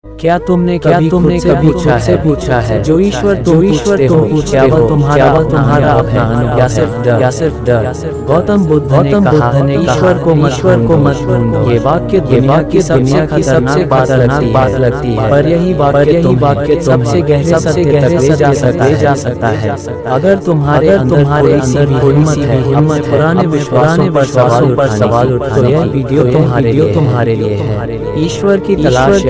क्या तुमने कभी खुद से पूछा है जो ईश्वर तुम पूछते हो क्या तुम्हारा अपना अनुभव या सिर्फ डर। गौतम बुद्ध ने ईश्वर को मत ढूंढो। ये वाक्य दुनिया की सबसे खतरनाक बात लगती है, पर यही वाक्य सबसे गहरे सत्य तक ले जा सकता है अगर तुम्हारे अंदर भी हिम्मत पुराने विश्वासों पर सवाल उठाने। यह वीडियो तुम्हारे लिए है। ईश्वर की तलाश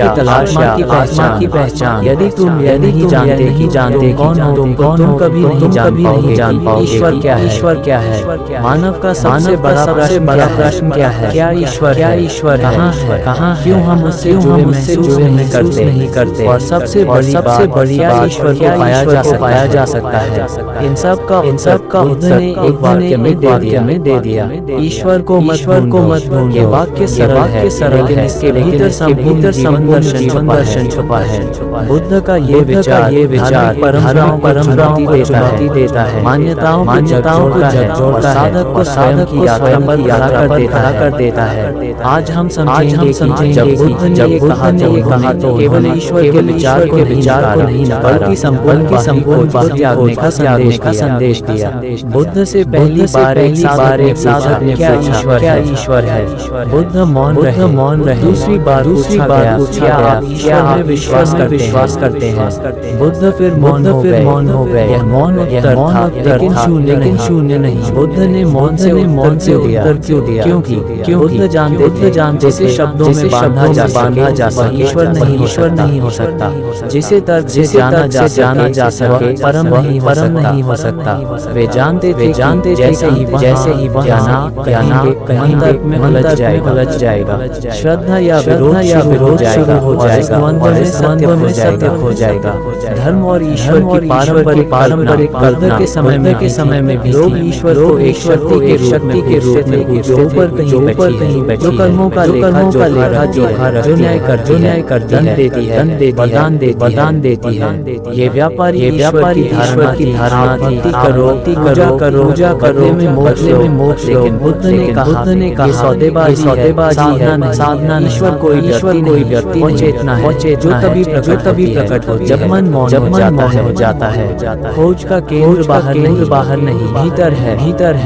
आत्मा की पहचान। यदि तुम नहीं जानते कौन हो तुम कभी नहीं जान पाओगे ईश्वर क्या है। मानव का सबसे बड़ा प्रश्न क्या है? क्या ईश्वर कहाँ है? क्यों हम उससे महसूस नहीं करते? और सबसे बड़ी बात ईश्वर को पाया जा सकता है। इन सब का बुद्ध ने एक वाक्य में दे दिया, ईश्वर को मत ढूंढो। ये वाक्य सरल है, लेकिन इसके भीतर संपूर्ण दर्शन छुपा है। बुद्ध का ये विचार परंपराओं को चुनौती देता है, मान्यताओं को जोड़ता है, साधक को स्वयं की यात्रा पर खड़ा कर देता है। आज हम समझेंगे जब बुद्ध ने ये कहा तो केवल ईश्वर के विचार को नहीं नकारा, बल्कि संपूर्ण त्यागने का संदेश दिया। बुद्ध से पहली बार एक साधक ने पूछा, क्या ईश्वर है? बुद्ध मौन रहे। दूसरी बार पूछा, क्या आप विश्वास करते हैं? बुद्ध फिर मौन हो गए। यह मौन उत्तर था, लेकिन शून्य नहीं। बुद्ध ने मौन से उत्तर क्यों दिया? क्योंकि बुद्ध जानते जिसे शब्दों में बांधा जा सके ईश्वर नहीं हो सकता। जिसे तर्क से जाना जा सके परम नहीं हो सकता। वे जानते जैसे ही वह जाना अंतर में उलझ जाएगा। श्रद्धा या विरोध शुरू हो जाएगा और द्वंद्व में सत्य खो जाएगा। धर्म और ईश्वर की पारंपरिक बुद्ध के समय में भी लोग ईश्वर को एक शक्ति के रूप में ऊपर कहीं बैठे, जो कर्मों का लेखा जो न्याय करती है, वरदान देती है। ये व्यापारी ईश्वर की धारणा थी, पूजा करो में मोक्ष। लेकिन बुद्ध ने कहा सौदेबाजी साधना। ईश्वर कोई व्यक्ति वो चेतना है जो तभी प्रकट हो जब मन मौन हो जाता है। खोज का केंद्र बाहर नहीं भीतर है।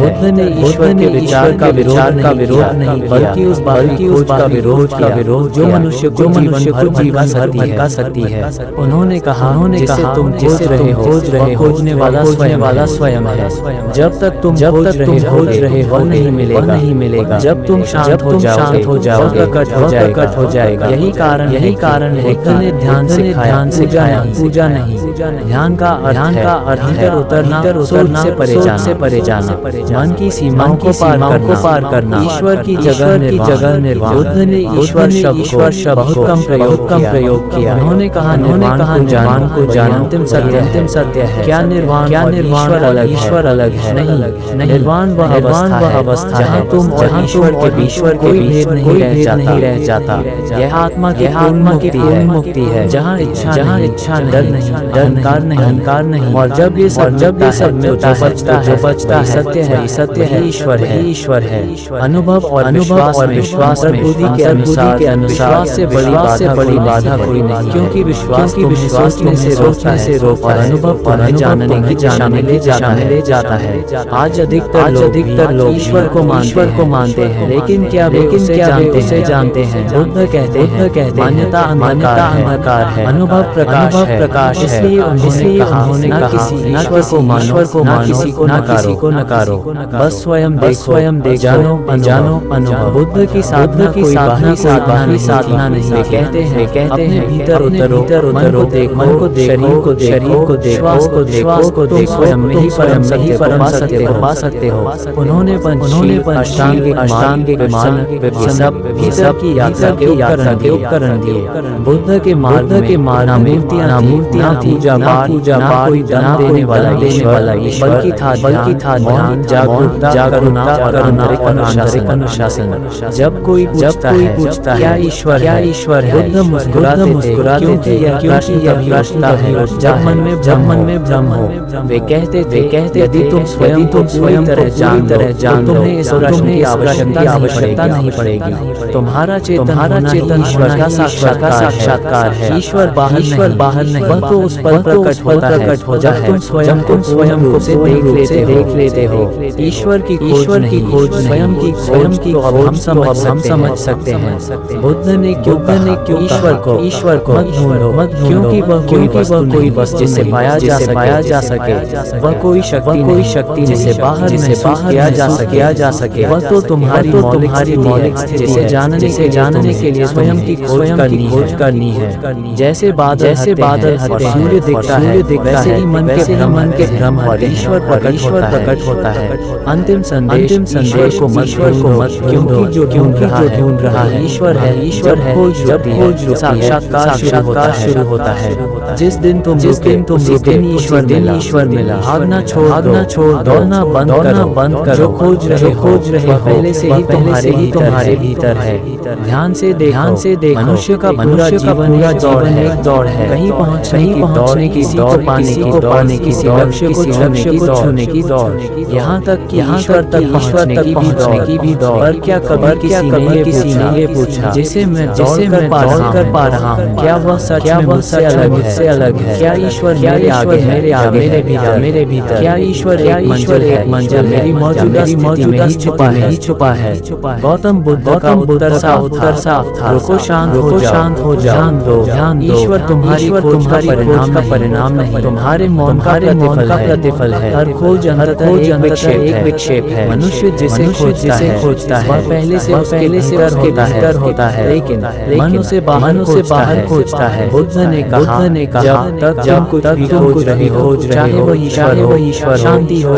बुद्ध ने ईश्वर के विचार का विरोध नहीं, बल्कि उस खोज का विरोध जो मनुष्य को जीवन भटका सकती है। उन्होंने कहा जिसे तुम खोज रहे हो खोजने वाला स्वयं है। जब तक तुम खोज रहे हो नहीं मिलेगा। जब तुम शांत हो जाओगे प्रकट हो जाएगा। यही कारण है बुद्ध ने ध्यान सिखाया, पूजा नहीं। ध्यान का अर्थ भीतर उतरना, सोच से परे जाना, मन की सीमाओं को पार करना, ईश्वर की जगह निर्वाण। बुद्ध ने ईश्वर शब्द बहुत कम प्रयोग किया। उन्होंने कहा निर्वाण को जानो, अंतिम सत्य है। क्या निर्वाण ईश्वर अलग है? नहीं। निर्वाण वह अवस्था है जहाँ ईश्वर के बीच कोई भेद नहीं रह जाता। यह आत्मा की पूर्ण मुक्ति है, जहाँ इच्छा डर नहीं, अहंकार नहीं। और जब ये सब में जो बचता है सत्य है, ईश्वर है। अनुभव और विश्वास में बुद्धि के अनुसार से बड़ी बाधा कोई नहीं, क्योंकि विश्वास सोचने से रोकता है, अनुभव जानने ले जाता है। आज अधिकतर लोग ईश्वर को मानते हैं, लेकिन क्या उसे जानते हैं? बुद्ध कहते मान्यता अंधकार है, अनुभव प्रकाश है। इसलिए उन्होंने कहा ईश्वर को मानो, किसी को नकारो, बस स्वयं देख, जानो अनुभव। बुद्ध की साधना कोई बाहरी साधना नहीं। वे कहते हैं अपने भीतर उतरो, मन को देखो, शरीर को देखो, श्वास को देखो, स्वयं में ही परम सत्य को पा सकते हो। उन्होंने अष्टांगिक मार्ग भीतर की यात्रा के उपकरण दिए। बुद्ध के मार्ग में मूर्तियां थी, पूजा कोई दान देने वाला ईश्वर, बल्कि था ध्यान, जागरूकता, करुणा और आंतरिक अनुशासन। जब कोई पूछता है क्या ईश्वर है, बुद्ध मुस्कुराते क्योंकि यह प्रश्न है जब मन में भ्रम हो। वे कहते यदि तुम स्वयं तरह जान तुम्हें इस प्रश्न की आवश्यकता नहीं पड़ेगी। तुम्हारा चेतन ईश्वर का साक्षात्कार है। ईश्वर बाहर नहीं, वह तो उस पल प्रकट होता है जब तुम स्वयं को से देख लेते हो। ईश्वर की खोज स्वयं की तो अब हम समझ सकते हैं। बुद्ध ने क्यों ईश्वर को मत ढूंढो, क्योंकि वह कोई वस्तु जिसे पाया जा सके, वह कोई शक्ति जिसे बाहर महसूस किया जा सके। वह तो तुम्हारी मौलिक स्थिति है, जिसे जानने के लिए स्वयं की खोज करनी है। जैसे बादल सूर्य दिखता है, वैसे ही मन के भ्रम और ईश्वर प्रकट होता है। अंतिम संदेश को मत क्योंकि जो ढूंढ रहा है ईश्वर है। जब खोज साक्षात्कार शुरू होता है। जिस दिन तुम ईश्वर मिला। भागना छोड़ दौड़ना बंद करो। जो खोज रहे पहले से ही तुम्हारे भीतर है। ध्यान से देखो, मनुष्य का पूरा जीवन एक दौड़ है। कहीं पहुंचने की दौड़, पाने की लक्ष्य को छूने की दौड़, यहाँ तक ईश्वर तक पहुंचने की भी दौड़। पर क्या कभी किसी ने ये पूछा जिसे मैं दौड़ कर पा रहा हूँ, क्या वह सच में मुझसे अलग है? क्या ईश्वर मेरे आगे मेरे भीतर? क्या ईश्वर एक मंजिल मेरी मौजूदा में ही छुपा है? गौतम बुद्ध का उत्तर साफ था। रुको, शांत हो जाओ, ध्यान दो। ईश्वर तुम्हारी खोज का परिणाम नहीं, तुम्हारे मौन का प्रतिफल है। हर खोज अंततः एक विक्षेप है। मनुष्य जिसे खोजता है वह पहले से उसके भीतर होता है, लेकिन मन उसे बाहर खोजता है। बुद्ध ने कहा जब तक कुछ भी खोज रहे हो, चाहे वह ईश्वर शांति हो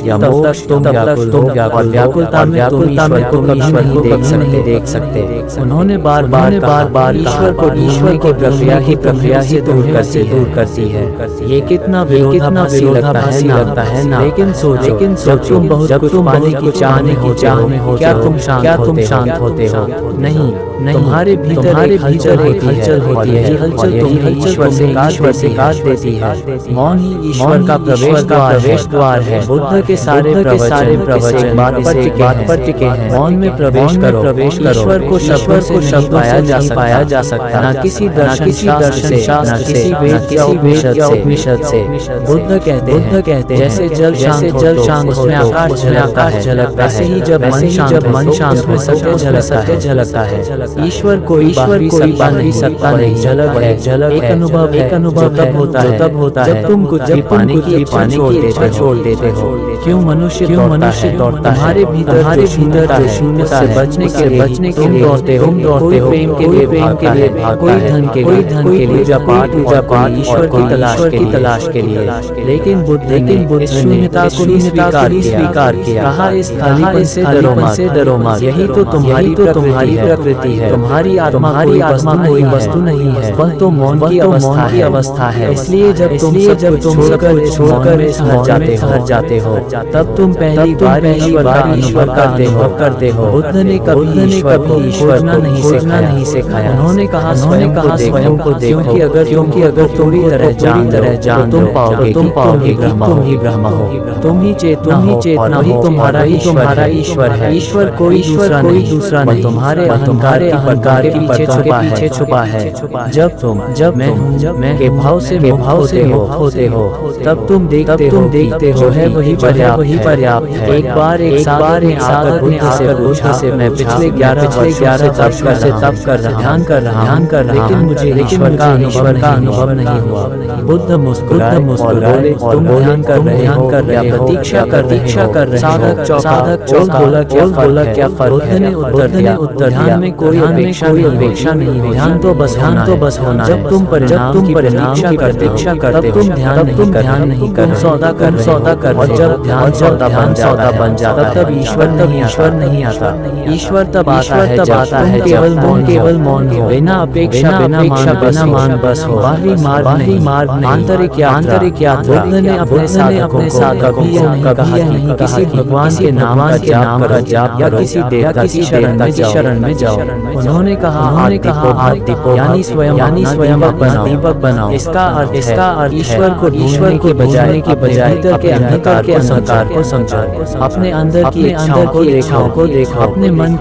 या मोक्ष, तब तक तुम व्याकुलता में तुम ईश्वर को कभी देख सकते। उन्होंने बार ईश्वर को प्रक्रिया ही दूर करती है। ये कितना विरोधाभासी लगता है ना। लेकिन सोचो जब तुम पाने की चाह में हो, क्या तुम शांत होते हो? नहीं, तुम्हारे भीतर एक हलचल होती है। हलचल ईश्वर से काट देती है। मौन ही ईश्वर का प्रवेश द्वार है। बुद्ध के सारे प्रवचन बात पर टिके हैं। मौन में प्रवेश करो। ईश्वर को शब्द पाया जा सकता, ना किसी दर्शन शास्त्र, ना किसी वेद या उपनिषद से। बुद्ध कहते जैसे जल शांत हो, आकाश झलकता है, वैसे ही जब मन शांत में सत्य झलकता है। ईश्वर कोई बा नहीं सकता नहीं, झलक है। एक अनुभव तब होता है जब तुम कुछ भी पाने की छोड़ देते हो। क्यों मनुष्य दौड़ता? तुम्हारे भीतर जो शून्यता से बचने के लिए दौड़ते हो। कोई प्रेम के लिए, कोई धन के लिए, पूजा पाठ ईश्वर की तलाश के लिए। लेकिन बुद्ध शून्यता को स्वीकार किया। कहा इस खालीपन से डरो मत। यही तो तुम्हारी प्रकृति है। तुम्हारी आत्मा कोई वस्तु नहीं है, वह तो मौन की अवस्था है। इसलिए जब तुम छोड़कर हट जाते हो, तब तुम पहली बार ईश्वर करते हो। बुद्ध ने कभी ईश्वर खोजना नहीं सिखाया। उन्होंने कहा स्वयं को देखो, क्योंकि अगर पूरी तरह जान तुम पाओगे तुम ही ब्रह्म हो, तुम ही चेतना हो, तुम्हारा ईश्वर है। ईश्वर कोई दूसरा नहीं, तुम्हारे अहंकार के पीछे छुपा है। जब मैं के भाव से होते हो, तब तुम देखते हो है वही पर्याप्त है। एक बार एक साधक ने आकर बुद्ध से मैं पिछले 11 वर्ष से तप कर रहा हूं, लेकिन मुझे ईश्वर का अनुभव नहीं हुआ। बुद्ध मुस्कुराए और बोले, तुम ध्यान कर रहे हो, प्रतीक्षा कर रहे हो। साधक बोला क्या फर्क? बुद्ध ने उत्तर दिया, ध्यान में कोई अपेक्षा नहीं, ध्यान तो बस होना। जब तुम परिणाम की प्रतीक्षा करते, तुम ध्यान नहीं कर, सौदा कर। और जब ध्यान सौदा बन जाता, तब ईश्वर नहीं आता। ईश्वर तब आता है जब केवल मौन हो, बिना अपेक्षा बिना मान बस हो। बाहरी मार्ग आंतरिक यात्रा। बुद्ध ने अपने साधकों को कहा कि किसी भगवान के नाम का जाप या किसी देवता की शरण में जाओ। उन्होंने कहा हाथ दीपो, यानी स्वयं दीपक बनाओ। इसका अर्थ ईश्वर को के बजाय भीतर के अंधकार को समझो। अपने अंदर की इच्छाओं को देखो, अपने मन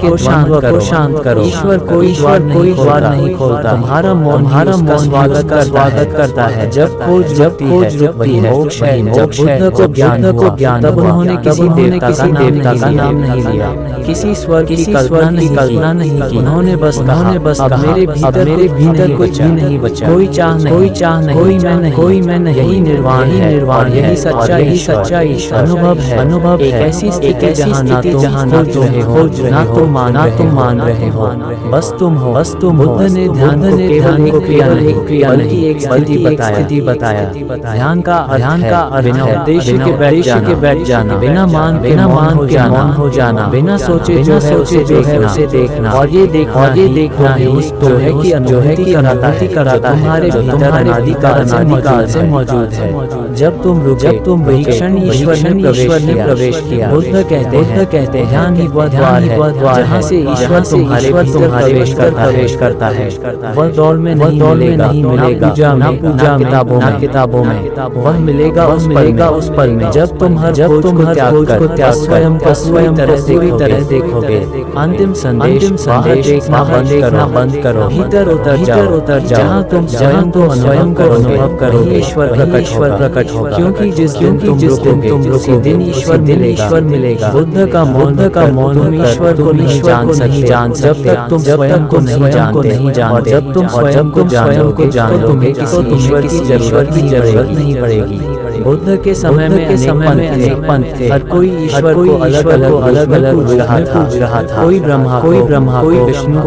को शांत करो। ईश्वर कोई ईश्वर कोई द्वार नहीं खोलता, तुम्हारा मौन स्वागत करता है। जब खोज रुकती है, मोक्ष है। जब बुद्ध को ज्ञान तब उन्होंने किसी देवता का नाम नहीं लिया, किसी स्वर की कल्पना नहीं की। उन्होंने बस अब मेरे भीतर कुछ भी नहीं बचा, कोई चाह नहीं, कोई मैं नहीं, यही निर्वाण है, यही सच्चा ईश्वर अनुभव है। एक ऐसी स्थिति जहाँ ना तुम खोज रहे हो, ना तुम मान रहे हो, बस तुम हो। बुद्ध ने ध्यान को क्रिया नहीं, एक स्थिति बताया। ध्यान का बिना उद्देश्य के बैठ जाना, बिना मान के मौन हो जाना, बिना सोचे जो है उसे देखना, और ये देखना है उस तो है कि अनुभूति कराता है तुम्हारे भीतर अनादिकाल से मौजूद है। जब तुम वही क्षण ईश्वर ने प्रवेश किया। बुद्ध कहते हैं ध्यान ही वह द्वार है जहाँ से ईश्वर तुम्हारे प्रवेश करता है। वह दौड़ में नहीं मिलेगा, ना पूजा किताबों में, वह मिलेगा उस पल में। जब तुम हर खोज को त्याग स्वयं पूरी तरह देखोगे। अंतिम संदेश देखना बंद करो, भीतर उतर जाओ, जहाँ तुम स्वयं को अनुभव करोगे ईश्वर प्रकट होगा। क्योंकि जिस दिन तुम रुकोगे उसी दिन ईश्वर मिलेगा। बुद्ध का मौन तुम ईश्वर को नहीं जान सकते जब तक तुम स्वयं को नहीं जानते, और जब तुम स्वयं को जान लोगे तो ईश्वर की जरूरत नहीं पड़ेगी। बुद्ध के समय में अनेक पंथ थे, हर कोई ईश्वर को अलग पूज रहा था। कोई ब्रह्मा, कोई विष्णु,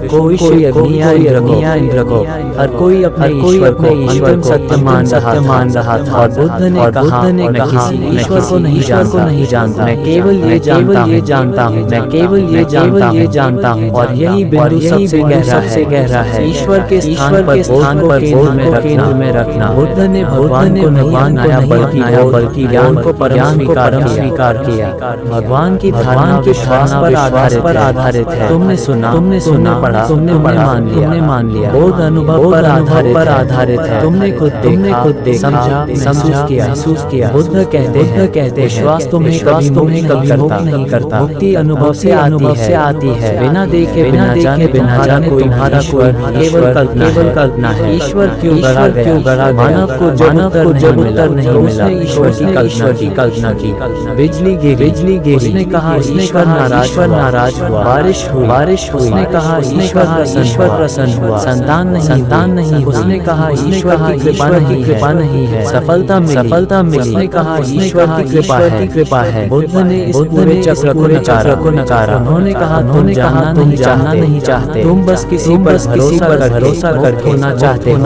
कोई अग्नि या इंद्र को, हर कोई अपने ईश्वर को सत्य मान रहा था। और बुद्ध ने कहा ईश्वर को नहीं जानता, मैं केवल ये जानता हूँ, मैं जानता हूँ। और यही बिंदु सबसे गहरा है। ईश्वर के स्थान पर केंद्र में रखना। बुद्ध ने भगवान को नहीं अपनाया बल्कि ज्ञान को परम स्वीकार किया। भगवान की धारणा विश्वास पर आधारित है। तुमने सुना पढ़ा, तुमने मान लिया। बोध अनुभव पर आधारित है। तुमने खुद देखा, समझा, महसूस किया। बुद्ध कहते विश्वास तुम्हें कभी मुक्त नहीं करता। मुक्ति अनुभव से आती है। बिना देखे बिना जाने तुम्हारा कोई केवल कल्पना है। ईश्वर क्यों गढ़ा मानव को जब उत्तर नहीं मिला, ईश्वर की कल्पना की। बिजली गिरी, उसने कहा ईश्वर नाराज हुआ। बारिश हुई, उसने कहा ईश्वर प्रसन्न हुआ। संतान नहीं, उसने कहा ईश्वर की कृपा नहीं है। सफलता मिली, उसने कहा ईश्वर की कृपा है। बुद्ध ने इस पूरे चक्र को नकारा। उन्होंने कहा तुम जानना नहीं चाहते, तुम बस किसी पर भरोसा करके होना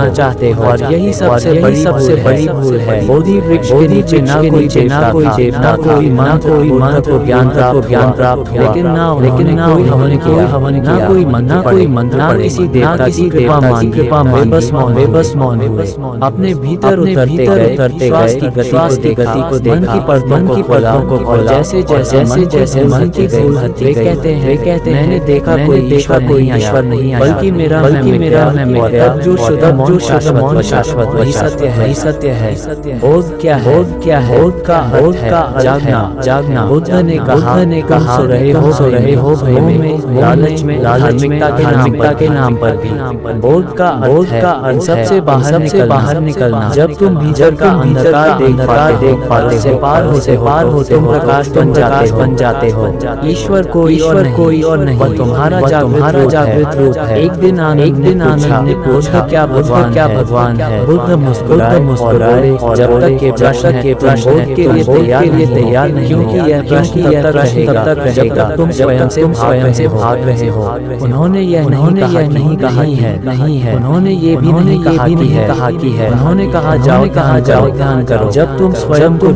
चाहते हो। और यही सबसे बड़ी भूल है। बोधि वृक्ष के नीचे ना कोई देवता, कोई मंत्र ज्ञान प्राप्त, लेकिन ना कोई हवन किया, ना कोई मंत्र, ना किसी देवता की कृपा मांगी, बेबस मौन हुए। अपने भीतर उतरते गए, श्वास की गति को देखा, मन की परतों को खोला। जैसे मन की फूल हत्ती गई। कहते मैंने देखा कोई ईश्वर नहीं आया, बल्कि मेरा मैं मिला। जो शुद्ध मौन शाश्वत वही सत्य है। बोध क्या है? बोध का जागना। बुद्ध ने कहा सो रहे हो भय में, लालच में, धार्मिकता के नाम पर भी। बोध का अर्थ सबसे बाहर निकलना। जब तुम भीतर का अंधकार देख पाते से पार होते तुम प्रकाश बन जाते हो। ईश्वर कोई और नहीं, तुम्हारा जागृत रूप है। एक दिन आनंद ने पूछा क्या भगवान है? बुद्ध मुस्कुराए और जब तक के प्रश्न के लिए तैयार नहीं, क्योंकि यह प्रश्न तब तक जब तक तुम स्वयं से भाग रहे हो। उन्होंने यह नहीं कहा नहीं है। उन्होंने ये भी नहीं कहा कि है। उन्होंने कहा जाओ ध्यान करो। जब तुम स्वयं को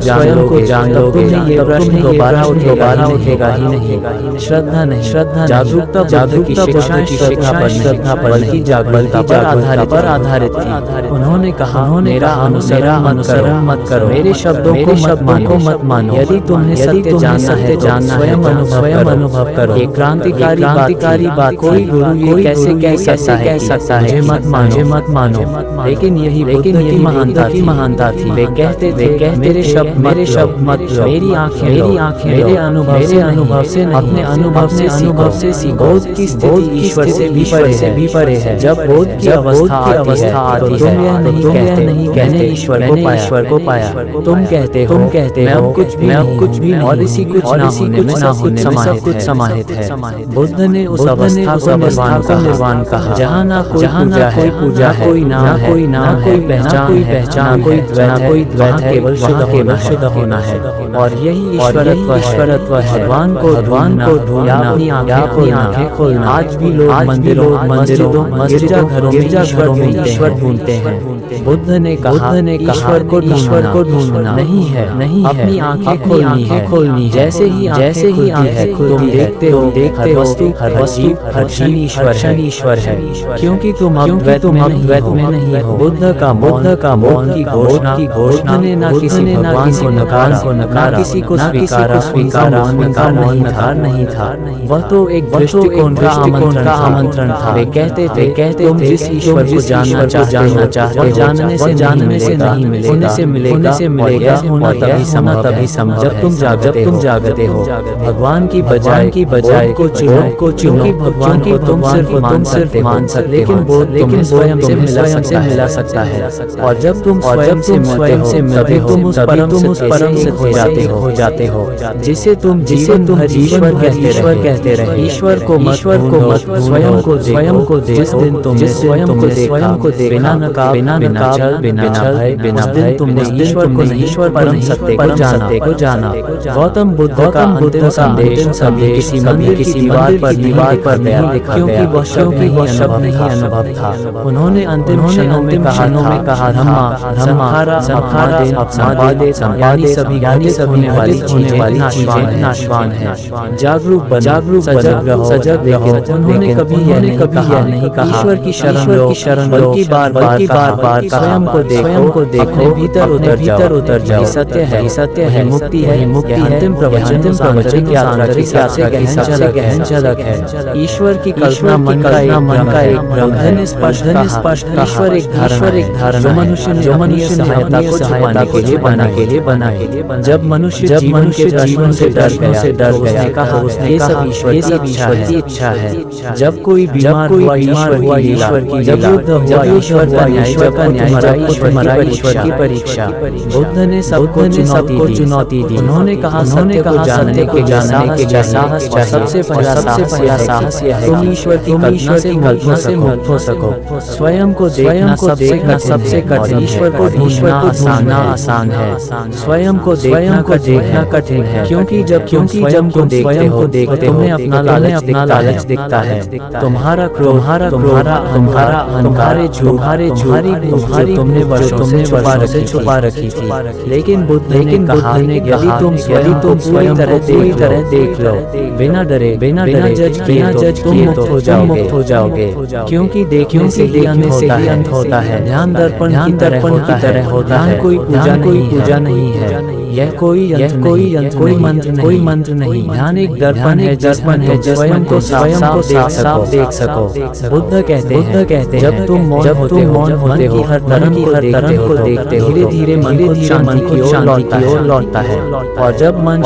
जान लोगे ये प्रश्न दोबारा उठेगा ही नहीं। श्रद्धा नहीं, जागरूकता की शिक्षा पर बल्कि जागरूकता पर आधारित थी। उन्होंने कहा मेरा मत करो, मेरे शब्दों को मत मानो। यदि तुम्हें सत्य जानना है तो स्वयं अनुभव करो। ये क्रांतिकारी बात। कोई गुरु ये कैसे कह सकता है मुझे मत मानो। लेकिन यही महानता थी। वे कहते मेरे शब्द मत लो, मेरी आंखें मेरे अनुभव से अपने अनुभव से सीखो। बोध की स्थिति ईश्वर से भी परे है। जब बोध की अवस्था आती है तो तुम यह नहीं कहते ईश्वर को पाया। तुम कहते हो मैं अब कुछ भी और इसी कुछ ना होने में सब कुछ समाहित है। बुद्ध ने उस अवस्था को निर्वाण कहा, जहाँ ना कोई पूजा है, कोई नाम, कोई पहचान, कोई द्वैत है, केवल शुद्ध होना है। और यही ईश्वरत्व है। भगवान को ढूंढना, अपनी आंखें खोलना। आज भी लोग मंदिरों गिरजाघरों में ईश्वर ढूंढते हैं। बुद्ध ने कहा ईश्वर को ढूंढना नहीं है, अपनी आंखें खोलनी। जैसे ही आंखें तुम देखते हो हर वस्तु हर क्षण ईश्वर है, क्योंकि तुम द्वैत में नहीं हो। बुद्ध का मौन की घोषणा ने ना किसी भगवान को नकारा, किसी को स्वीकारा नहीं था। वह तो एक दृष्टिकोण का आमंत्रण था। वे कहते तुम जिस ईश्वर को जानना चाहते हो, जानने से नहीं मिलेगा, होने से मिलेगा, होना तभी संभव। जब तुम जागते हो भगवान की बजाय को चुनो। भगवान को तुम सिर्फ मान सकते, लेकिन बोध स्वयं से मिला सकता है। और जब तुम स्वयं से मिलते हो तुम उस परम से हो जाते हो, जिसे तुम ईश्वर कहते रहे। ईश्वर को मत स्वयं को देखो। जिस दिन तुमने स्वयं को देखा, बिना नकाब, बिना छल, बिना भय, तुमने ईश्वर परम सत्य को जाना। गौतम बुद्ध का अंतिम संदेश किसी मंदिर की दीवार पर नहीं लिखा, क्योंकि वह शब्द नहीं अनुभव था। उन्होंने अंतिम क्षणों में कहा धम्मा संपादे सभी होने वाली चीजें नाशवान है। जागरूक सजग रहो। उन्होंने कभी यह नहीं कहा ईश्वर की शरण लो, बल्कि बार स्वयं को देखो, अपने भीतर उतर जाओ। सत्य है, मुक्ति है। अंतिम प्रवचन की गहन झलक है। ईश्वर की कल्पना मन का एक भ्रम है। स्पष्ट ईश्वर एक धारणा जो मनुष्य सहायता को छुपाने के लिए बना है। जब मनुष्य जीवन से डर गया, उसने कहा ये सब ईश्वर की इच्छा है। जब कोई बीमार हुआ ईश्वर की, जब युद्ध हुआ ईश्वर का न्याय, ईश्वर की परीक्षा। बुद्ध ने सबको चुनौती दी। उन्होंने कहा सत्य को जानने के साहस, सबसे पहला साहस यह है तुम ईश्वर की कल्पना से मुक्त हो सको। स्वयं को देखना सबसे कठिन, ईश्वर को ढूंढना आसान है। स्वयं को देखना कठिन है, क्योंकि जब तुम देखते हो तुम्हें अपना लालच दिखता है। तुम्हारा क्रोध, तुम्हारा अहंकार, तुम्हारी तुमने वर्षों छुपा रखी थी। लेकिन बुद्ध ने कहा यदि तुम स्वयं पूरी तरह देख लो, बिना डरे, बिना जज किए तुम मुक्त हो जाओगे। क्योंकि देखने से ही अंत होता है। ध्यान दर्पण की तरह होता है। कोई पूजा नहीं है। यह कोई मंत्र नहीं। ध्यान एक दर्पण है, स्वयं को साफ देख सको। बुद्ध कहते जब तुम मौन होते हो, हर तरह को देखते हो, धीरे मन शांति की ओर लौटता है। और जब मन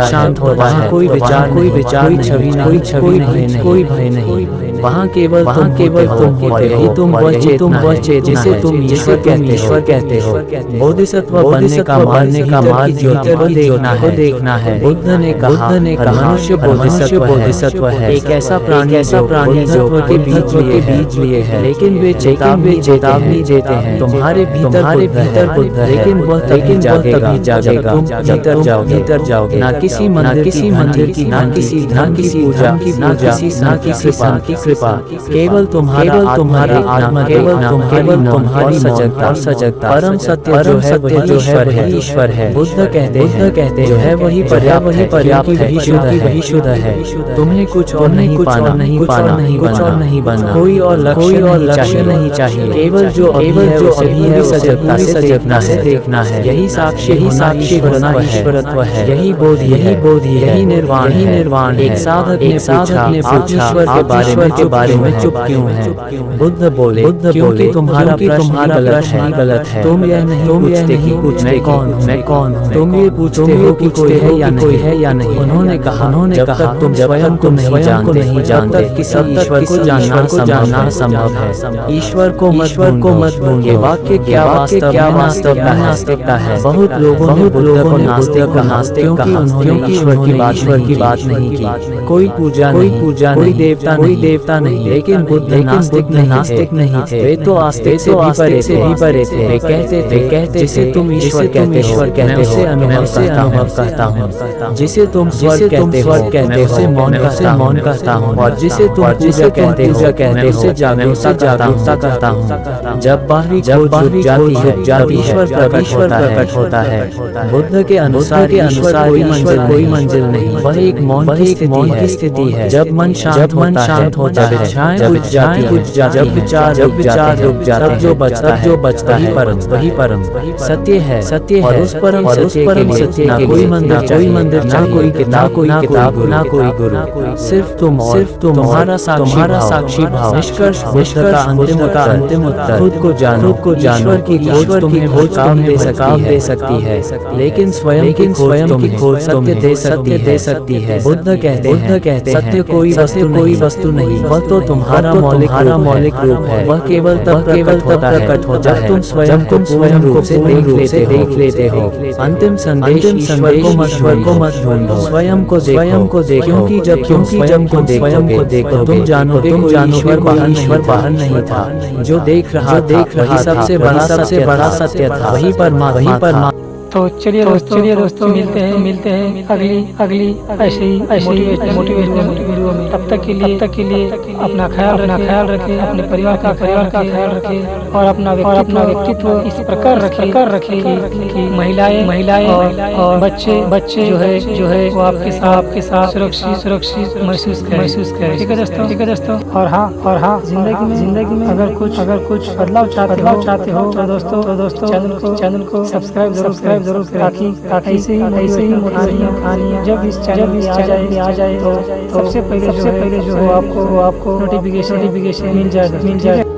शांत होता है, कोई विचार, कोई छवि नहीं, कोई भय नहीं। वहाँ केवल तुम होते हो। तुम वह चेतना जिसे तुम ईश्वर कहते हो। बोधिसत्व बनने का मार्ग ज्योति को देखना है। बुद्ध ने कहा मनुष्य बोधिसत्व है, एक ऐसा प्राणी जो के बीज लिए है। लेकिन वे चेतावनी देते हैं तुम्हारे भीतर बुद्ध है, लेकिन वह तभी जागेगा तुम भीतर जाओगे। ना किसी मंदिर की, ना किसी पूजा की, ना किसी कृपा, केवल तुम्हारा आत्मा, केवल तुम्हारी सजगता, परम सत्य जो है वही ईश्वर है। बुद्ध कहते हैं जो है वही पर्याप्त है, वही शुद्ध है। तुम्हें कुछ और नहीं पाना, कुछ और नहीं बनना, कोई और लक्ष्य नहीं चाहिए, केवल जो अभी है सजगता से देखना है। यही साक्षी होना ईश्वरत्व है। यही बोध, यही निर्वाण है। एक साधक ने पूछा, आप ईश्वर के बारे में चुप क्यों हैं? बुद्ध बोले, क्योंकि तुम्हारा प्रश्न गलत है। तुम यह नहीं पूछते मैं कौन हूँ। तुम ये पूछते हो कि कोई है या नहीं। उन्होंने कहा जब तक तुम स्वयं को नहीं जानते, किसी ईश्वर को जानना संभव है। ईश्वर को मत ढूंढो। वाक्य क्या वास्तविकता है। बहुत लोगों ने बुद्ध को नास्तिक कहा, क्योंकि उन्होंने ईश्वर की बात नहीं की। कोई पूजा, कोई देवता नहीं। लेकिन बुद्ध नास्तिक नहीं थे। वे तो आस्तिक से भी परे थे। वे कहते जिसे तुम ईश्वर कहते हो मैं उसे अनुभव कहता हूँ। जिसे तुम स्वर्ग कहते हो उसे मौन कहता हूँ। और जिसे तुम पूजा कहते हो उसे जागरूकता कहता हूँ। जब बाहरी खोज जाती ईश्वर प्रकट होता है। बुद्ध के अनुसार कोई मंजिल नहीं, वह एक मौन की स्थिति है। जब मन शांत होता है, छाएं बुझ जाती जब विचार रुक जाते हैं, जो बचता है वही परम सत्य है। और उस परम सत्य के लिए ना कोई मंदिर, ना कोई किताब, ना कोई गुरु, सिर्फ तुम्हारा साक्षी भाव। निष्कर्ष का अंतिम उत्तर, खुद को जानो। ईश्वर की खोज तुम्हें काम दे सकती है, लेकिन स्वयं की खोज सत्य दे सकती है। बुद्ध कहते सत्य कोई वस्तु नहीं, वह तो तुम्हारा मौलिक रूप है। वह केवल तब प्रकट होता है तुम स्वयं को से देख लेते हो। अंतिम संदेश, ईश्वर को मत ढूंढो, स्वयं को देखो। क्योंकि जब स्वयं को देखो तुम जानो ईश्वर बाहर नहीं था। जो देख रहा वही सबसे बड़ा सत्य था। वही परमात्मा। तो चलिए दोस्तों मिलते हैं अगली ऐसे ही मोटिवेशनल वीडियो में। तब तक के लिए अपना ख्याल रखें, अपने परिवार का ख्याल रखें और अपना व्यक्तित्व इस प्रकार रखें कि महिलाएं और बच्चे जो है वो आपके साथ सुरक्षित महसूस करें। ठीक है दोस्तों। और हाँ जिंदगी में अगर कुछ बदलाव चाहते हो तो दोस्तों चैनल को सब्सक्राइब जरूर करें, ताकि ऐसे ही कहानियाँ जब इस चैनल पे आ जाए तो सबसे पहले जो है आपको नोटिफिकेशन मिल जाए।